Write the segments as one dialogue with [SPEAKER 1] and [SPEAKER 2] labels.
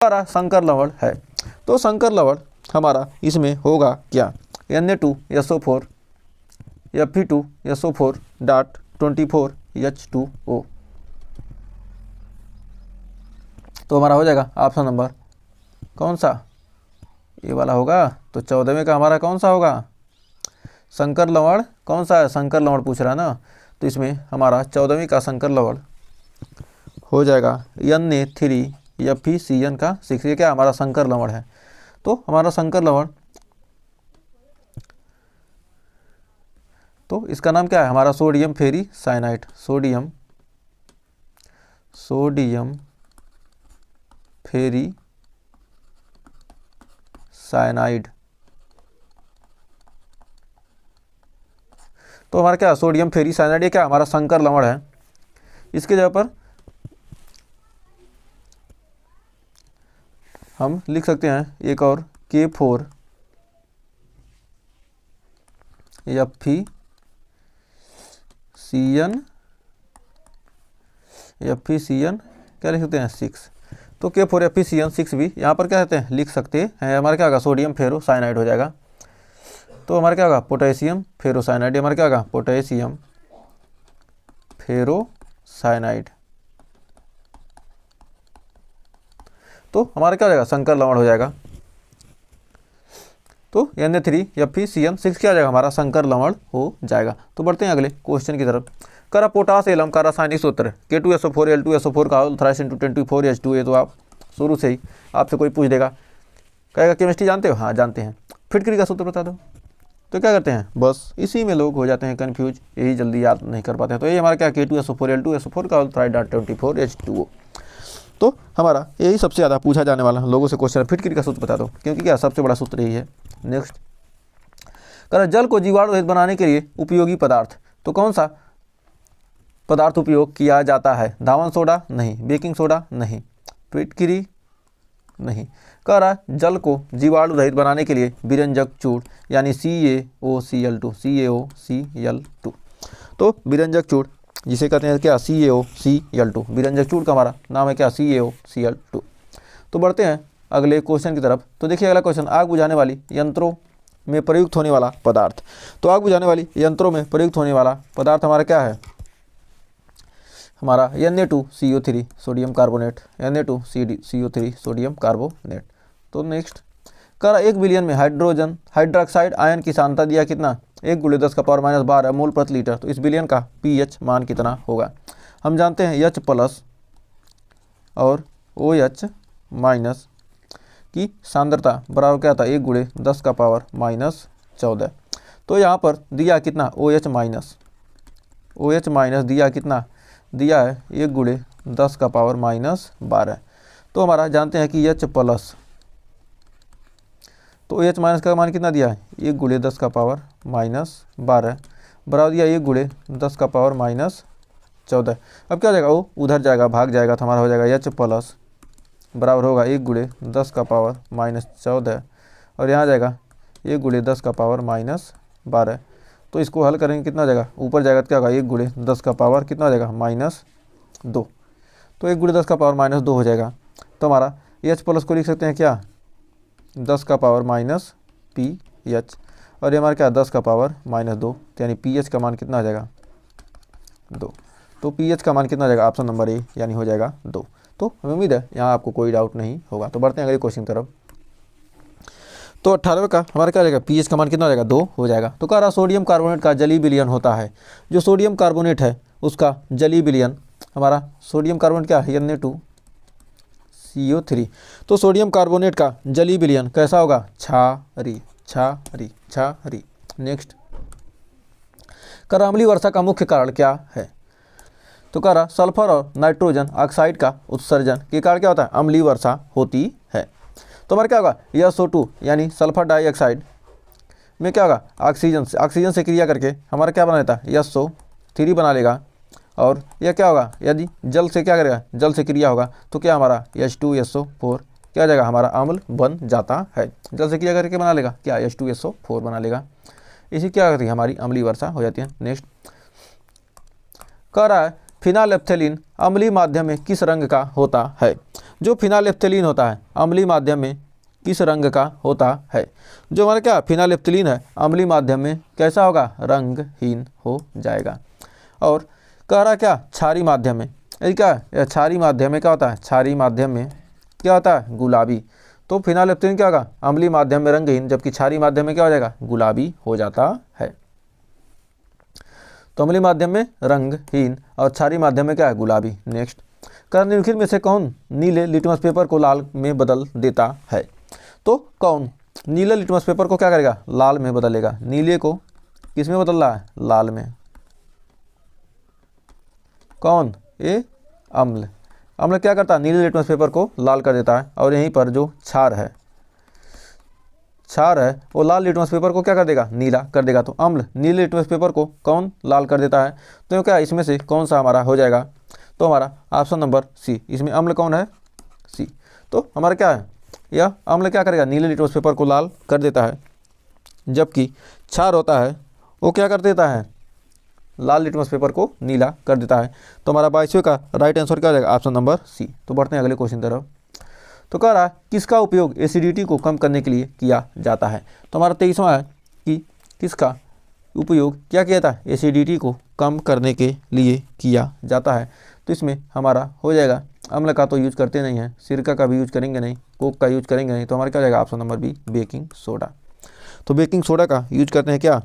[SPEAKER 1] हमारा संकर लवण है। तो संकर लवण हमारा इसमें होगा क्या, Na2SO4 Fe2SO4 डॉट 24H2O। तो हमारा हो जाएगा ऑप्शन नंबर कौन सा, ये वाला होगा। तो 14वें का हमारा कौन सा होगा, संकर लवण कौन सा है, संकर लवण पूछ रहा है ना। तो इसमें हमारा 14वीं का संकर लवण हो जाएगा Na3FeCN का 6। ये क्या हमारा संकर लवण है। तो हमारा संकर लवण, तो इसका नाम क्या है हमारा, सोडियम फेरी साइनाइड, सोडियम फेरी साइनाइड। तो हमारा क्या सोडियम फेरी साइनाइड, ये क्या हमारा संकर लवण है। इसके जगह पर हम लिख सकते हैं एक और K4FeCN क्या लिख सकते हैं 6। तो K4FeCN 6 भी यहाँ पर क्या कहते हैं लिख सकते हैं। हमारा क्या होगा, सोडियम फेरो साइनाइड हो जाएगा। तो हमारा क्या होगा, पोटेशियम फेरो साइनाइड। हमारा क्या होगा, पोटेशियम फेरो साइनाइड। तो हमारा क्या हो जाएगा, संकर लवण हो जाएगा। तो Na3FeCN 6 क्या हो जाएगा, हमारा संकर लवण हो जाएगा। तो बढ़ते हैं अगले क्वेश्चन की तरफ। करा पोटास एलम का रासायनिक सूत्र K2SO4 Al2SO4 का होल थ्राइस इंटू 24H2। ये तो आप शुरू से ही आपसे कोई पूछ देगा, कहेगा केमिस्ट्री जानते हो, हाँ जानते हैं, फिटकरी का सूत्र बता दो। तो क्या करते हैं, बस इसी में लोग हो जाते हैं कन्फ्यूज, यही जल्दी याद नहीं कर पाते हैं। तो ये हमारा क्या K2SO4 Al2SO4 का होल थ्राइस डॉट 24H2O। तो हमारा यही सबसे ज़्यादा पूछा जाने वाला लोगों से क्वेश्चन, फिटकरी का सूत्र बता दो, क्योंकि क्या सबसे बड़ा सूत्र यही है। नेक्स्ट करा जल को जीवाणु रहित बनाने के लिए उपयोगी पदार्थ। तो कौन सा पदार्थ उपयोग किया जाता है, धावन सोडा नहीं, बेकिंग सोडा नहीं, फिटकरी नहीं। कह रहा जल को जीवाणु रहित बनाने के लिए विरंजक चूर्ण यानी CaOCl2 तो विरंजक चूर्ण जिसे कहते हैं क्या CaOCl2, विरंजक चूर्ण का हमारा नाम है क्या CaOCl2। तो बढ़ते हैं अगले क्वेश्चन की तरफ। तो देखिए अगला क्वेश्चन, आग बुझाने वाली यंत्रों में प्रयुक्त होने वाला पदार्थ। तो आग बुझाने वाली यंत्रों में प्रयुक्त होने वाला पदार्थ हमारा क्या है, हमारा Na2CO3 sodium carbonate, Na2CO3 sodium carbonate. तो नेक्स्ट करा 1 बिलियन में हाइड्रोजन हाइड्रोक्साइड आयन की सांद्रता दिया कितना, 1 × 10⁻12 मोल प्रति लीटर। तो इस बिलियन का pH मान कितना होगा। हम जानते हैं H+ और OH- की सांद्रता बराबर क्या था, 1 × 10⁻14। तो यहाँ पर दिया कितना OH- दिया कितना, दिया है 1 × 10⁻12। तो हमारा जानते हैं कि H+, तो OH- का मान कितना दिया है, 1 × 10⁻12 बराबर दिया 1 × 10⁻14। अब क्या हो जाएगा, वो उधर जाएगा भाग जाएगा, तो हमारा हो जाएगा H+ बराबर होगा 1 × 10⁻14 और यहाँ जाएगा 1 × 10⁻12। तो इसको हल करेंगे कितना जाएगा, ऊपर जाएगा तो क्या होगा 1 × 10 का पावर कितना हो जाएगा -2। तो 1 × 10 का पावर -2 हो जाएगा। तो हमारा H+ को लिख सकते हैं क्या 10 का पावर -pH और ये हमारा क्या 10 का पावर -2, यानी pH का मान कितना आ जाएगा 2। तो pH का मान कितना आ जाएगा, ऑप्शन नंबर ए यानी हो जाएगा 2। तो हमें उम्मीद है यहाँ आपको कोई डाउट नहीं होगा। तो बढ़ते हैं अगले क्वेश्चन की तरफ। तो 18वें का हमारा क्या जाएगा, pH का मान कितना हो जाएगा 2 हो जाएगा। तो कह रहा सोडियम कार्बोनेट का जलीय विलयन होता है, जो सोडियम कार्बोनेट है उसका जलीय विलयन, हमारा सोडियम कार्बोनेट क्या है Na2CO3। तो सोडियम कार्बोनेट का जलीय विलयन कैसा होगा, क्षारीय। नेक्स्ट कह रहा अम्लीय वर्षा का मुख्य कारण क्या है। तो कह रहा सल्फर और नाइट्रोजन ऑक्साइड का उत्सर्जन के कारण क्या होता है, अम्लीय वर्षा होती है। तो हमारा क्या होगा SO2 यानी सल्फर डाइऑक्साइड में क्या होगा, ऑक्सीजन से क्रिया करके हमारा क्या बना लेता है SO3 बना लेगा। और यह क्या होगा, यदि जल से क्या करेगा, जल से क्रिया होगा तो क्या हमारा H2SO4 क्या हो जाएगा, हमारा अम्ल बन जाता है। जल से क्रिया करके बना लेगा क्या H2SO4 बना लेगा। इसी क्या करती है, हमारी अम्लीय वर्षा हो जाती है। नेक्स्ट कह रहा है फिनाइलएफ्थेलिन अम्लीय माध्यम में किस रंग का होता है। जो फिनाइलेफ्थलीन होता है अम्लीय माध्यम में किस रंग का होता है? जो हमारा क्या फिनाइलेफ्थलीन है अम्लीय माध्यम में कैसा होगा? रंगहीन हो जाएगा। और कह रहा क्या क्षारीय माध्यम में, ये क्या क्षारीय माध्यम में क्या होता है? क्षारीय माध्यम में क्या होता है? गुलाबी। तो फिनाइलेफ्थलीन क्या होगा? अम्लीय माध्यम में रंगहीन, जबकि क्षारीय माध्यम में क्या हो जाएगा? गुलाबी हो जाता है। तो अम्लीय माध्यम में रंगहीन और क्षारीय माध्यम में क्या है? गुलाबी। नेक्स्ट, निम्नलिखित में से कौन नीले लिटमस पेपर को लाल में बदल देता है? तो कौन नीले लिटमस पेपर को क्या करेगा? लाल में बदलेगा। नीले को किस में बदल रहा है? लाल में। कौन? ये अम्ल। अम्ल क्या करता है? नीले लिटमस पेपर को लाल कर देता है। और यहीं पर जो क्षार है वो लाल लिटमस पेपर को क्या कर देगा? नीला कर देगा। तो अम्ल नीले लिटमस पेपर को कौन लाल कर देता है? तो क्या इसमें से कौन सा हमारा हो जाएगा? तो हमारा ऑप्शन नंबर सी। इसमें अम्ल कौन है? सी। तो हमारा क्या है? यह अम्ल क्या करेगा? नीले लिटमस पेपर को लाल कर देता है, जबकि क्षार होता है वो क्या कर देता है? लाल लिटमस पेपर को नीला कर देता है। तो हमारा 22वें का राइट आंसर क्या हो जाएगा? Option number C. तो बढ़ते हैं अगले क्वेश्चन तरफ। तो कह रहा है किसका उपयोग एसिडिटी को कम करने के लिए किया जाता है? तो हमारा 23वां है कि किसका उपयोग क्या किया जाता है? एसिडिटी को कम करने के लिए किया जाता है। तो इसमें हमारा हो जाएगा, अम्ल का तो यूज करते नहीं है, सिरका का भी यूज करेंगे नहीं, कोक का यूज करेंगे नहीं। तो हमारा क्या हो जाएगा? Option number B, baking soda. तो बेकिंग सोडा का यूज करते हैं क्या?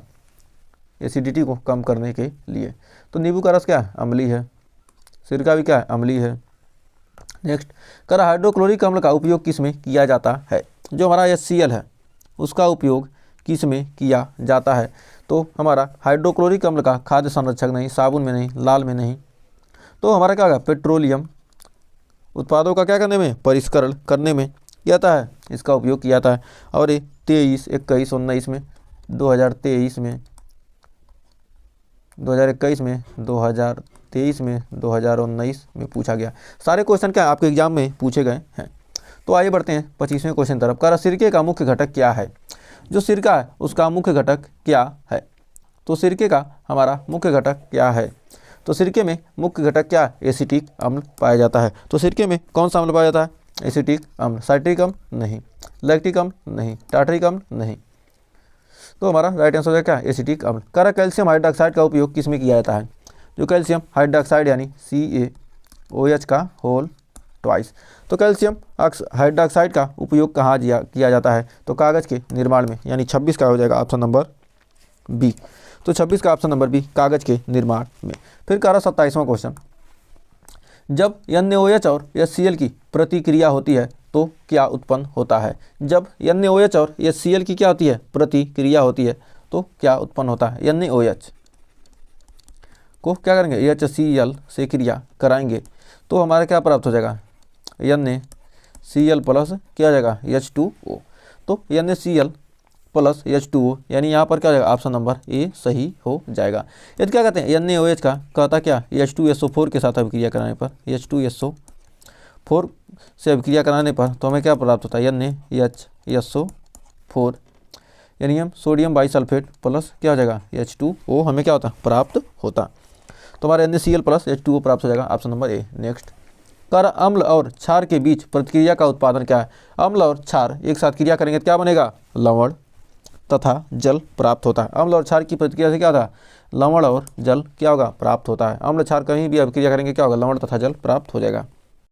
[SPEAKER 1] एसिडिटी को कम करने के लिए। तो नींबू का रस क्या है? अम्लीय है। सिरका भी क्या है? अम्लीय है। नेक्स्ट, कर हाइड्रोक्लोरिक अम्ल का उपयोग किस में किया जाता है? जो हमारा HCl है उसका उपयोग किस में किया जाता है? तो हमारा हाइड्रोक्लोरिक अम्ल का खाद्य संरक्षक नहीं, साबुन में नहीं, लाल में नहीं। तो हमारा क्या होगा? पेट्रोलियम उत्पादों का क्या करने में? परिष्करण करने में किया जाता है, इसका उपयोग किया जाता है। और ये 23, 21, 19 में, 2023 में, 2021 में, 2023 में, 2019 में पूछा गया। सारे क्वेश्चन क्या आपके एग्जाम में पूछे गए हैं। तो आइए बढ़ते हैं 25वें क्वेश्चन तरफ। कह रहा सिरके का मुख्य घटक क्या है? जो सिरका है उसका मुख्य घटक क्या है? तो सिरके का हमारा मुख्य घटक क्या है? तो सिरके में मुख्य घटक क्या है? एसिटिक अम्ल पाया जाता है। तो सिरके में कौन सा अम्ल पाया जाता है? एसिटिक अम्ल। साइट्रिक अम्ल नहीं, लैक्टिक अम्ल नहीं, टार्टरिक अम्ल नहीं। तो हमारा राइट आंसर है क्या? एसिटिक अम्ल। कह रहा कैल्शियम हाइड्रोक्साइड का उपयोग किस में किया जाता है? जो कैल्शियम हाइड्रोक्साइड यानी CaOH का होल ट्वाइस। तो कैल्शियम हाइड्रोक्साइड का उपयोग कहाँ किया जाता है? तो कागज़ के निर्माण में, यानी 26 का हो जाएगा ऑप्शन नंबर बी। तो 26 का ऑप्शन नंबर बी, कागज़ के निर्माण में। फिर कह रहा 27वां क्वेश्चन, जब NaOH और HCl की प्रतिक्रिया होती है तो क्या उत्पन्न होता है? जब NaOH और HCl की क्या होती है? प्रतिक्रिया होती है तो क्या उत्पन्न होता है? NaOH को क्या करेंगे? HCl से क्रिया कराएंगे तो हमारा क्या प्राप्त हो जाएगा? NaCl प्लस क्या हो जाएगा? H2O। तो NaCl प्लस H2O, यानी यहाँ पर क्या हो जाएगा? ऑप्शन नंबर ए सही हो जाएगा। यदि क्या कहते हैं? NaOH का कहता क्या? H2SO4 के साथ अभिक्रिया कराने पर, H2SO4 से अभिक्रिया कराने पर तो हमें क्या प्राप्त होता है? NaHSO4, यानी हम सोडियम बाइसल्फेट प्लस क्या हो जाएगा? H2O हमें क्या होता? प्राप्त होता। तो हमारे NaCl प्लस H2O प्राप्त हो जाएगा, ऑप्शन नंबर ए। नेक्स्ट, कर अम्ल और क्षार के बीच प्रतिक्रिया का उत्पादन क्या है? अम्ल और क्षार एक साथ क्रिया करेंगे तो क्या बनेगा? लवण तथा जल प्राप्त होता है। अम्ल और क्षार की प्रतिक्रिया से क्या होता है? लवण और जल क्या होगा? प्राप्त होता है। अम्ल क्षार कहीं भी अभिक्रिया करेंगे क्या होगा? लवण तथा जल प्राप्त हो जाएगा।